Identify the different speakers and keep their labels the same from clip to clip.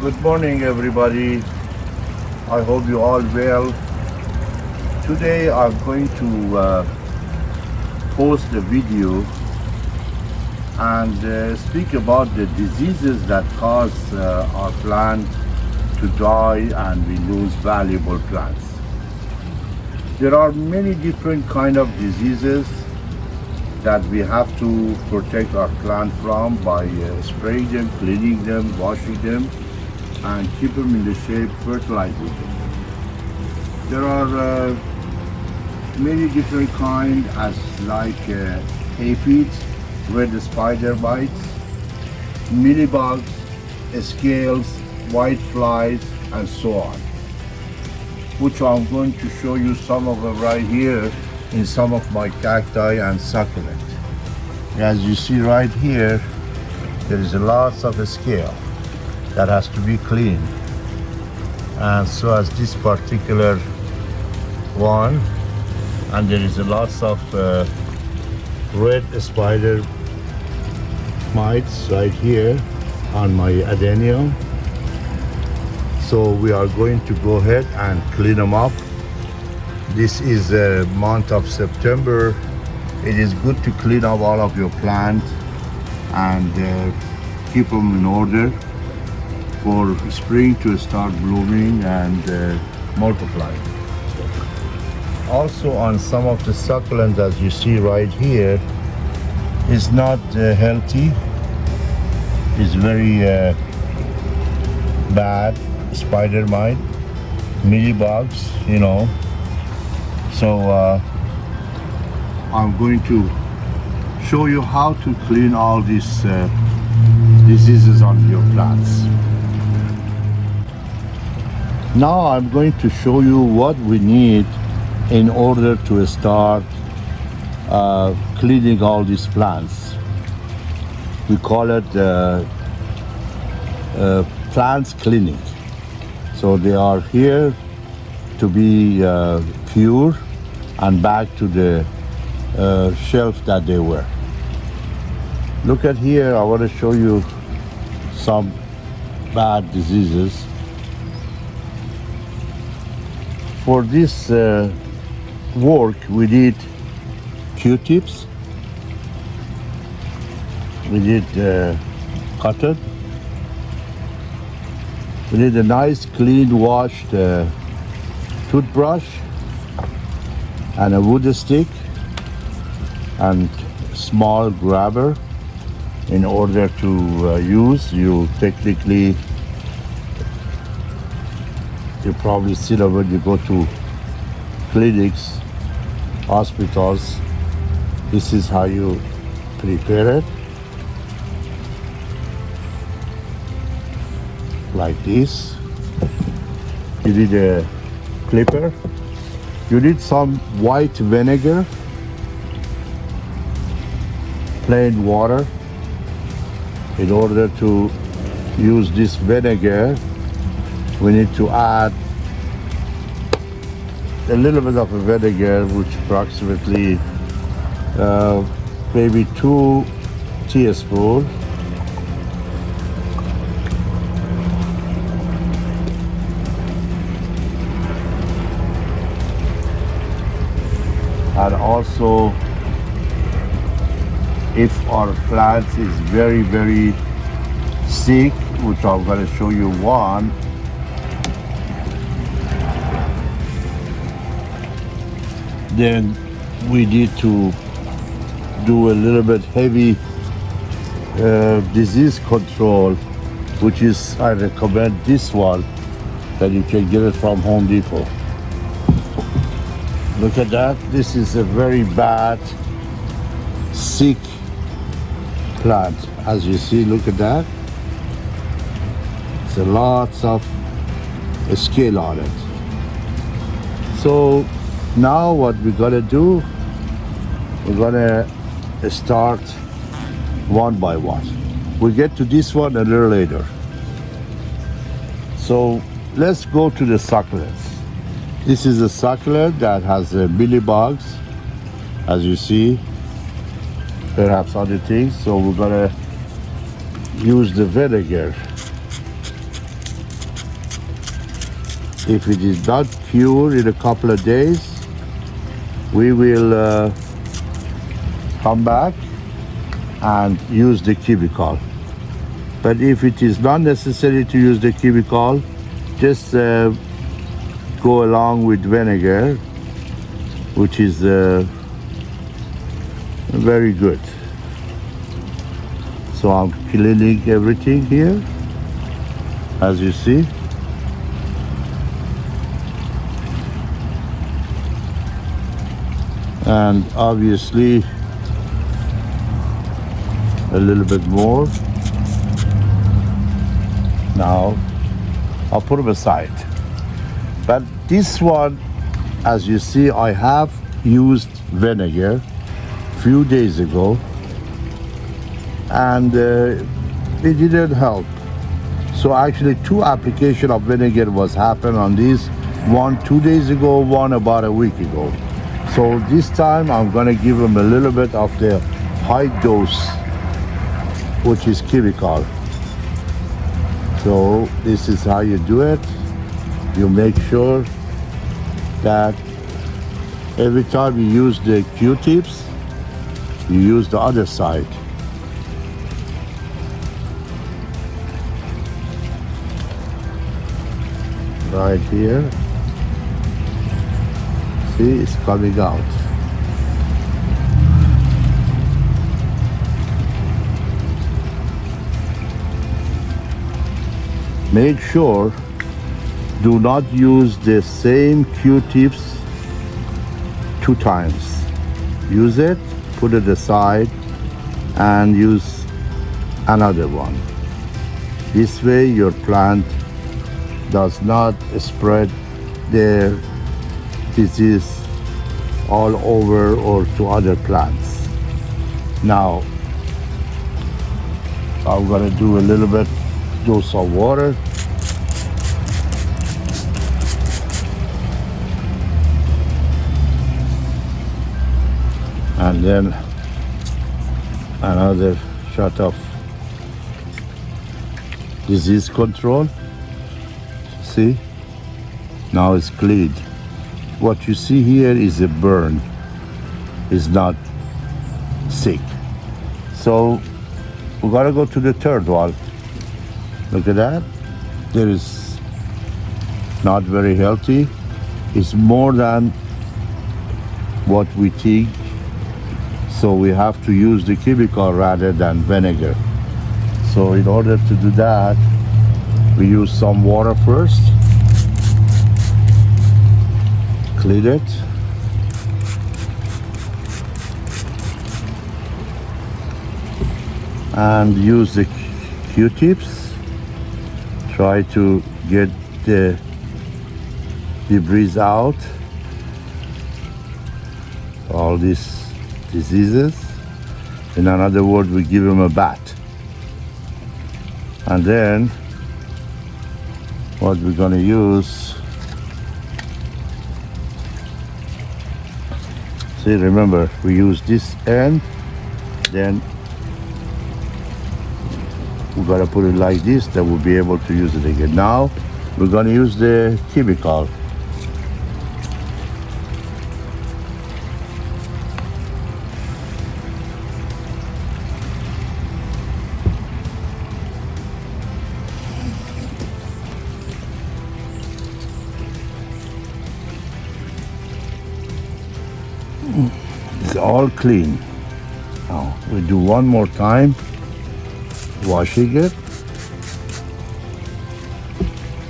Speaker 1: Good morning, everybody. I hope you all well. Today I'm going to post a video and speak about the diseases that cause our plant to die and we lose valuable plants. There are many different kind of diseases that we have to protect our plant from by spraying them, cleaning them, washing them, and keep them in the shape, fertilizing them. There are many different kinds as like aphids, red spider bites, mealybugs, scales, white flies, and so on, which I'm going to show you some of them right here in some of my cacti and succulent. As you see right here, there is a lot of scale that has to be cleaned, and so as this particular one, and there is a lots of red spider mites right here on my adenium. So we are going to go ahead and clean them up. This is the month of September. It is good to clean up all of your plants and keep them in order for spring to start blooming and multiplying. Also on some of the succulents, as you see right here, is not healthy. It's very bad spider mite, mealybugs, you know. So I'm going to show you how to clean all these diseases on your plants. Now I'm going to show you what we need in order to start cleaning all these plants. We call it plants cleaning. So they are here to be pure and back to the shelf that they were. Look at here, I want to show you some bad diseases. For this work, we need Q-tips, we need cotton, we need a nice clean washed toothbrush and a wood stick and small grabber in order to use. You probably see that when you go to clinics, hospitals, this is how you prepare it. Like this. You need a clipper. You need some white vinegar, plain water. In order to use this vinegar, we need to add a little bit of a vinegar, which approximately maybe 2 teaspoons. And also, if our plant is very, very sick, which I'm going to show you one, then we need to do a little bit heavy disease control, which is, I recommend this one, that you can get it from Home Depot. Look at that. This is a very bad, sick plant. As you see, look at that. There's lots of scale on it. So now what we're gonna do, we're gonna start one by one. We'll get to this one a little later. So let's go to the succulents. This is a succulent that has mealybugs, as you see, perhaps other things. So we're gonna use the vinegar If it is not cured in a couple of days, we will come back and use the chemical. But if it is not necessary to use the chemical, just go along with vinegar, which is very good. So I'm cleaning everything here, as you see. And obviously a little bit more. Now I'll put them aside. But this one, as you see, I have used vinegar a few days ago, and it didn't help. So actually 2 applications of vinegar was happened on this. One 2 days ago, one about a week ago. So this time I'm gonna give them a little bit of the high dose, which is chemical. So this is how you do it. You make sure that every time you use the Q-tips, you use the other side. Right here. See, it's coming out. Make sure do not use the same Q-tips 2 times. Use it, put it aside, and use another one. This way your plant does not spread their disease all over or to other plants. Now I'm gonna do a little bit dose of water. And then another shot of disease control. See? Now it's clean. What you see here is a burn. It's not sick. So we gotta go to the third one. Look at that. There is not very healthy. It's more than what we think. So we have to use the chemical rather than vinegar. So in order to do that, we use some water first. Clean it. And use the Q-tips. Try to get the debris out. All these diseases. In another word, we give them a bath. And then what we're gonna use, see, remember, we use this end, then we gotta put it like this, then we'll be able to use it again. Now we're gonna use the chemical. It's all clean. Now we do one more time, washing it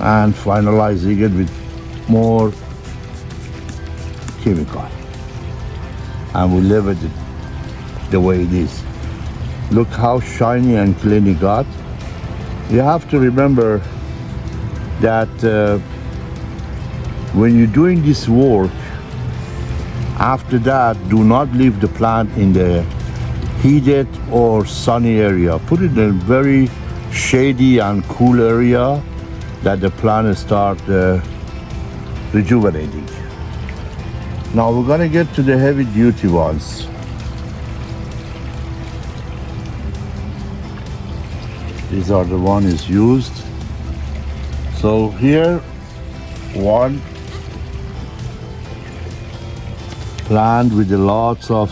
Speaker 1: and finalizing it with more chemical, and we leave it the way it is. Look how shiny and clean it got. You have to remember that when you're doing this work, after that, do not leave the plant in the heated or sunny area. Put it in a very shady and cool area that the plant start rejuvenating. Now we're gonna get to the heavy duty ones. These are the ones used. So here one plant with lots of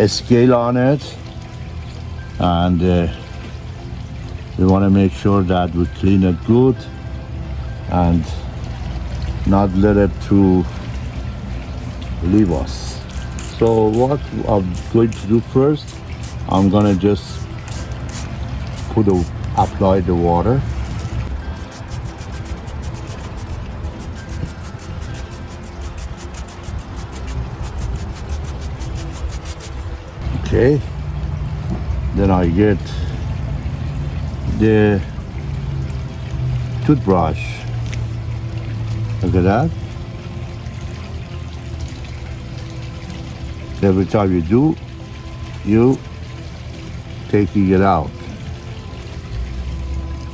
Speaker 1: scale on it, and we want to make sure that we clean it good and not let it to leave us. So what I'm going to do first, I'm gonna just apply the water. Okay, then I get the toothbrush. Look at that. Every time you do, you taking it out.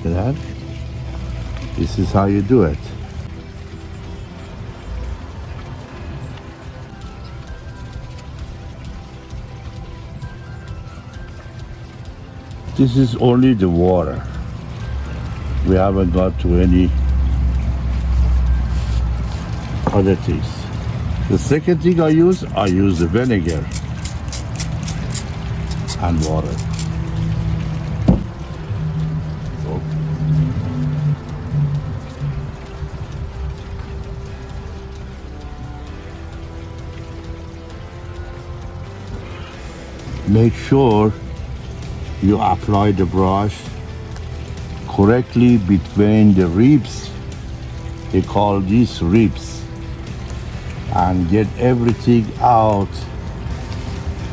Speaker 1: Look at that. This is how you do it. This is only the water. We haven't got to any other things. The second thing I use the vinegar and water. Make sure you apply the brush correctly between the ribs. They call these ribs, and get everything out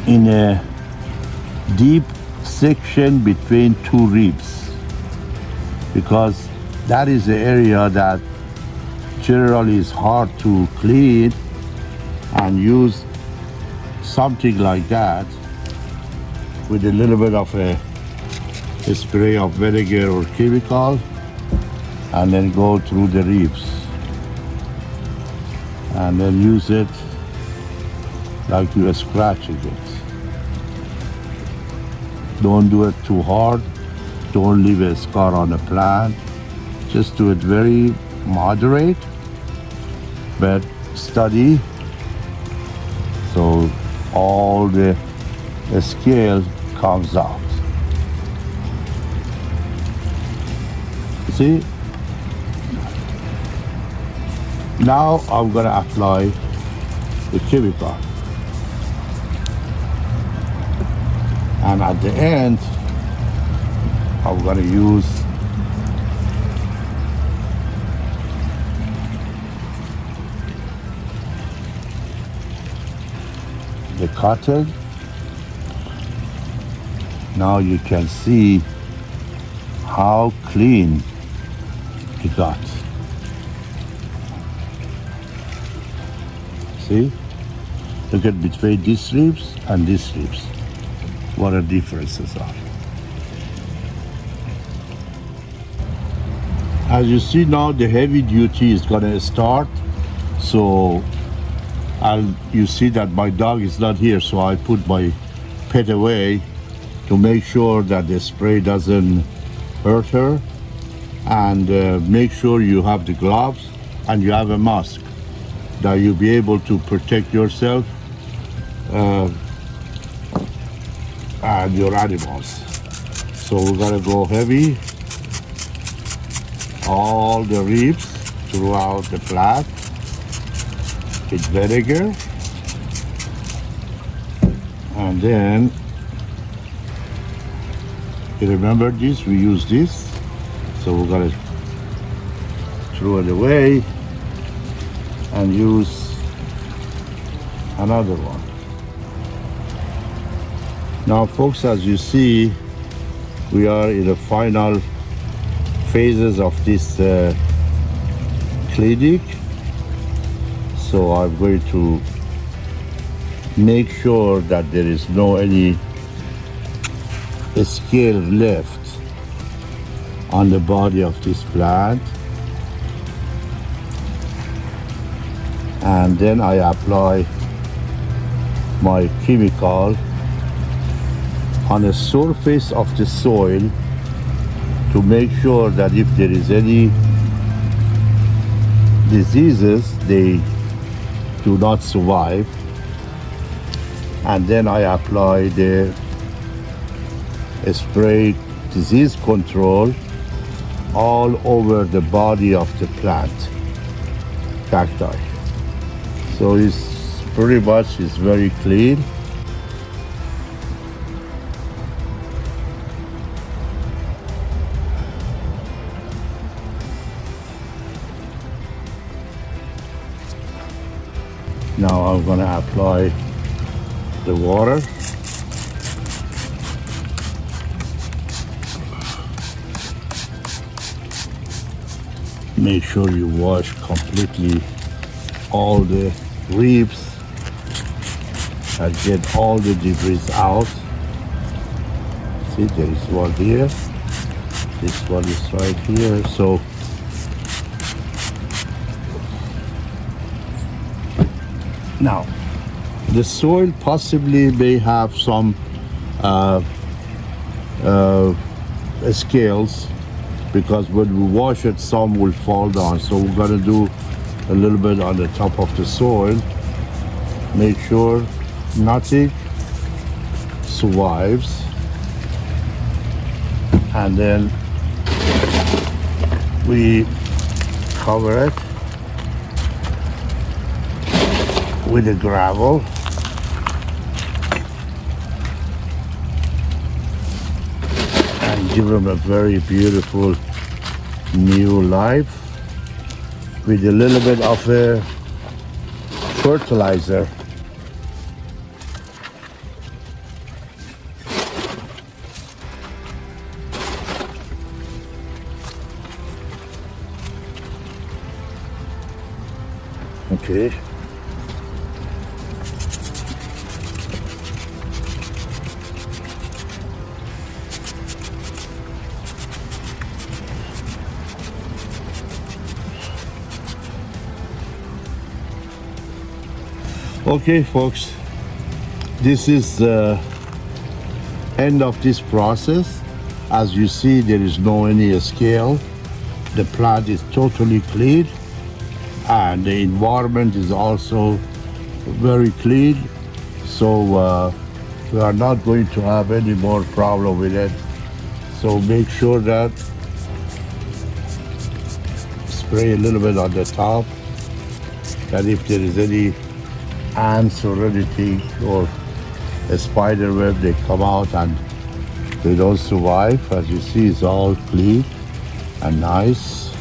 Speaker 1: in a deep section between two ribs, because that is the area that generally is hard to clean, and use something like that with a little bit of a spray of vinegar or chemical, and then go through the ribs, and then use it like you are scratching it. Don't do it too hard. Don't leave a scar on the plant. Just do it very moderate but steady, so all the scale comes out. See? Now I'm gonna apply the chemical, and at the end I'm gonna use the cotton. Now you can see how clean it got. See? Look at between these ribs and these ribs. What the differences are. As you see now, the heavy duty is gonna start. So you see that my dog is not here, so I put my pet away to make sure that the spray doesn't hurt her. And make sure you have the gloves and you have a mask, that you'll be able to protect yourself and your animals. So we're gonna go heavy, all the ribs throughout the plant with vinegar, and then you remember this, we use this, so we're gonna throw it away and use another one. Now folks, as you see, we are in the final phases of this clinic. So I'm going to make sure that there is no any scale left on the body of this plant. And then I apply my chemical on the surface of the soil to make sure that if there is any diseases, they do not survive. And then I apply the spray disease control all over the body of the plant, cacti. So it's pretty much is very clean. Now I'm going to apply the water. Make sure you wash completely all the leaves and get all the debris out. See, there is one here. This one is right here. So now, the soil possibly may have some scales, because when we wash it, some will fall down. So we're gonna do a little bit on the top of the soil. Make sure nothing survives. And then we cover it with the gravel. And give them a very beautiful new life with a little bit of a fertilizer. Okay. Okay, folks, this is the end of this process. As you see, there is no any scale. The plant is totally clean, and the environment is also very clean. So we are not going to have any more problem with it. So make sure that spray a little bit on the top, that if there is any ants or anything or a spider web, they come out and they don't survive. As you see, it's all clean and nice.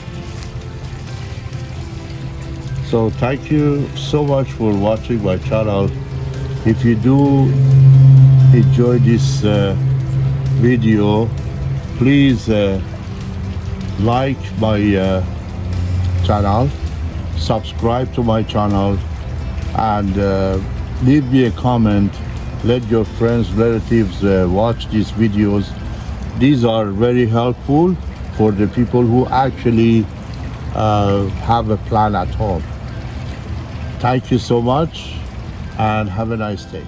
Speaker 1: So thank you so much for watching my channel. If you do enjoy this video, please like my channel, subscribe to my channel, and leave me a comment. Let your friends, relatives watch these videos. These are very helpful for the people who actually have a plant at home. Thank you so much and have a nice day.